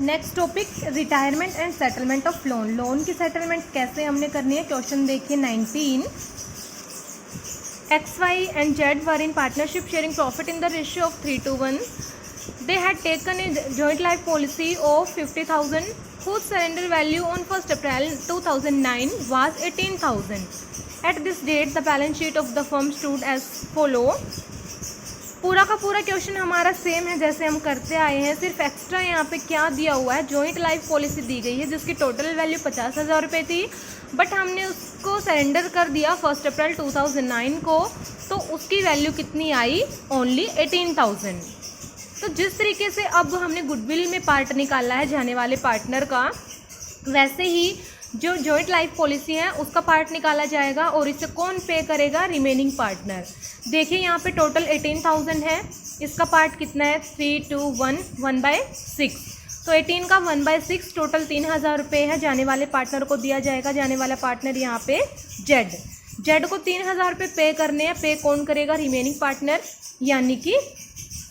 Next topic retirement and settlement of loan. Loan की settlement कैसे हमने करनी है, क्वेश्चन देखिए 19। X, Y and Z were in partnership sharing profit in the ratio of 3:1. They had taken a joint life policy of 50,000 whose surrender value on 1st April 2009 was 18,000. At this date the balance sheet of the firm stood as follow। पूरा का पूरा question हमारा same है जैसे हम करते आए हैं, सिर्फ एक्स्ट्रा यहाँ पे क्या दिया हुआ है, जॉइंट लाइफ पॉलिसी दी गई है जिसकी टोटल वैल्यू 50,000 रुपये थी, बट हमने उसको सरेंडर कर दिया 1 अप्रैल 2009 को, तो उसकी वैल्यू कितनी आई, ओनली 18,000। तो जिस तरीके से अब हमने गुडविल में पार्ट निकाला है जाने वाले पार्टनर का, वैसे ही जो जॉइंट लाइफ पॉलिसी है उसका पार्ट निकाला जाएगा और इसे कौन पे करेगा, रिमेनिंग पार्टनर। देखिए यहाँ पे टोटल 18,000 है, इसका पार्ट कितना है 3, 2, 1, 1/6, तो 18 का 1/6 टोटल 3,000 रुपये है, जाने वाले पार्टनर को दिया जाएगा। जाने वाला पार्टनर यहाँ पे जेड को 3,000 रुपये पे करने हैं। पे कौन करेगा, रिमेनिंग पार्टनर यानी कि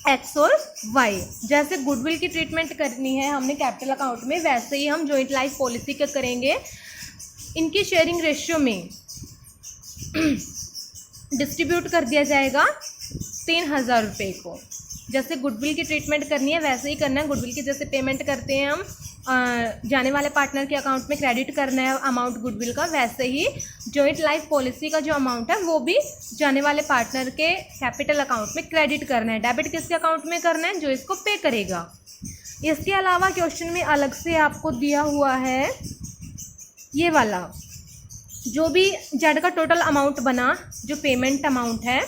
एक्स और वाई। जैसे गुडविल की ट्रीटमेंट करनी है हमने कैपिटल अकाउंट में, वैसे ही हम जॉइंट लाइफ पॉलिसी का करेंगे। इनकी शेयरिंग रेशियो में डिस्ट्रीब्यूट कर दिया जाएगा 3,000 रुपये को। जैसे गुडविल की ट्रीटमेंट करनी है वैसे ही करना है। गुडविल की जैसे पेमेंट करते हैं हम जाने वाले पार्टनर के अकाउंट में क्रेडिट करना है अमाउंट गुडविल का, वैसे ही जॉइंट लाइफ पॉलिसी का जो अमाउंट है वो भी जाने वाले पार्टनर के कैपिटल अकाउंट में क्रेडिट करना है। डेबिट किसके अकाउंट में करना है, जो इसको पे करेगा। इसके अलावा क्वेश्चन में अलग से आपको दिया हुआ है ये वाला, जो भी जेड का टोटल अमाउंट बना, जो पेमेंट अमाउंट है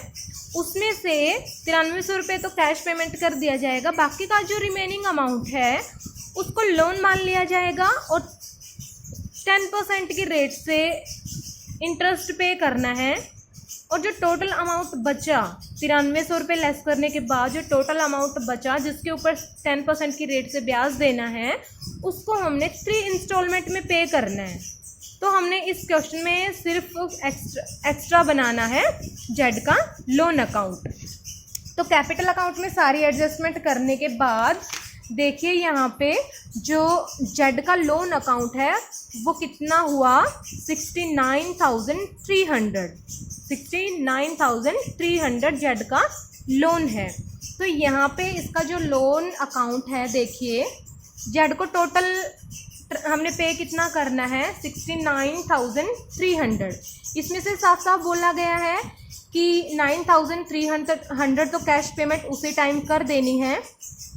उसमें से 9300 रुपये तो कैश पेमेंट कर दिया जाएगा। बाकी का जो रिमेनिंग अमाउंट है उसको लोन मान लिया जाएगा और 10% की रेट से इंटरेस्ट पे करना है। और जो टोटल अमाउंट बचा 9300 रुपये लेस करने के बाद जो टोटल अमाउंट बचा, जिसके ऊपर 10% की रेट से ब्याज देना है, उसको हमने 3 इंस्टॉलमेंट में पे करना है। तो हमने इस क्वेश्चन में सिर्फ एक्स्ट्रा बनाना है जेड का लोन अकाउंट। तो कैपिटल अकाउंट में सारी एडजस्टमेंट करने के बाद देखिए यहाँ पे जो जेड का लोन अकाउंट है वो कितना हुआ, 69,300 जेड का लोन है। तो यहाँ पे इसका जो लोन अकाउंट है, देखिए जेड को टोटल हमने पे कितना करना है, 69,300। इसमें से साफ साफ बोला गया है कि 9,300 तो कैश पेमेंट उसी टाइम कर देनी है।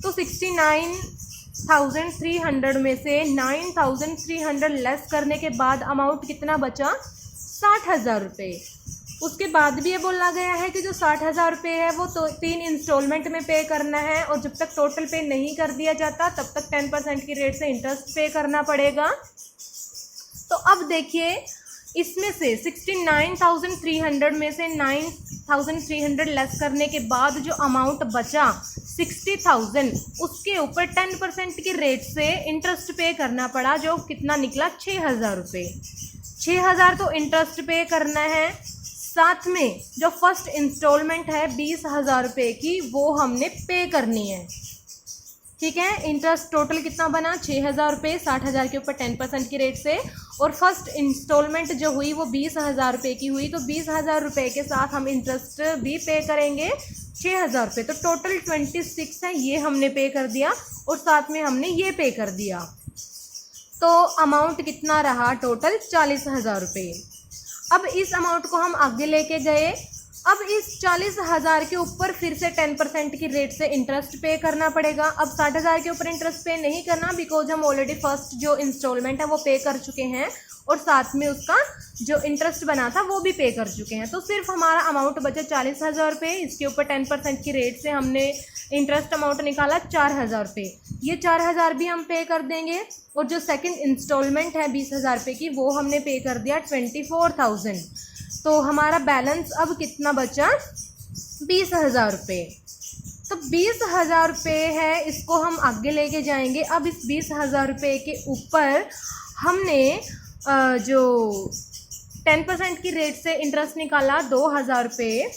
तो 69,300 में से 9,300 लेस करने के बाद अमाउंट कितना बचा, 60,000 रुपये। उसके बाद भी ये बोला गया है कि जो 60,000 रुपये है वो तो 3 इंस्टॉलमेंट में पे करना है, और जब तक टोटल पे नहीं कर दिया जाता तब तक 10% की रेट से इंटरेस्ट पे करना पड़ेगा। तो अब देखिए इसमें से 69,300 में से 9,300 लेस करने के बाद जो अमाउंट बचा 60,000, उसके ऊपर 10% की रेट से इंटरेस्ट पे करना पड़ा, जो कितना निकला 6,000 रुपये। 6,000 तो इंटरेस्ट पे करना है, साथ में जो फर्स्ट इंस्टॉलमेंट है 20,000 रुपये की वो हमने पे करनी है। ठीक है, इंटरेस्ट टोटल कितना बना, 6,000 रुपये, 60,000 के ऊपर 10% की रेट से, और फर्स्ट इंस्टॉलमेंट जो हुई वो 20,000 रुपये की हुई। तो 20,000 रुपये के साथ हम इंटरेस्ट भी पे करेंगे 6,000 रुपये, तो टोटल 26 है, ये हमने पे कर दिया और साथ में हमने ये पे कर दिया। तो अमाउंट कितना रहा, टोटल 40,000 रुपये। अब इस अमाउंट को हम आगे लेके गए। अब इस 40,000 के ऊपर फिर से 10% की रेट से इंटरेस्ट पे करना पड़ेगा। अब 60,000 के ऊपर इंटरेस्ट पे नहीं करना, बिकॉज हम ऑलरेडी फर्स्ट जो इंस्टॉलमेंट है वो पे कर चुके हैं और साथ में उसका जो इंटरेस्ट बना था वो भी पे कर चुके हैं। तो सिर्फ हमारा अमाउंट बचा 40,000 रुपये। इसके ऊपर 10% की रेट से हमने इंटरेस्ट अमाउंट निकाला 4,000 रुपये। ये 4,000 भी हम पे कर देंगे, और जो सेकंड इंस्टॉलमेंट है 20,000 रुपये की वो हमने पे कर दिया 24,000। तो हमारा बैलेंस अब कितना बचा, 20,000 रुपये। तो 20,000 रुपये है, इसको हम आगे लेके जाएंगे। अब इस 20,000 रुपये के ऊपर हमने जो 10% की रेट से इंटरेस्ट निकाला 2,000 रुपये,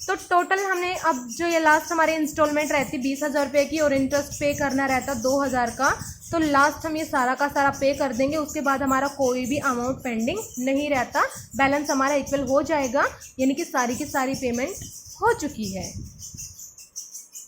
तो टोटल हमने अब जो ये लास्ट हमारी इंस्टॉलमेंट रहती 20,000 रुपये की और इंटरेस्ट पे करना रहता 2,000 का, तो लास्ट हम ये सारा का सारा पे कर देंगे। उसके बाद हमारा कोई भी अमाउंट पेंडिंग नहीं रहता, बैलेंस हमारा इक्वल हो जाएगा, यानी कि सारी की सारी पेमेंट हो चुकी है।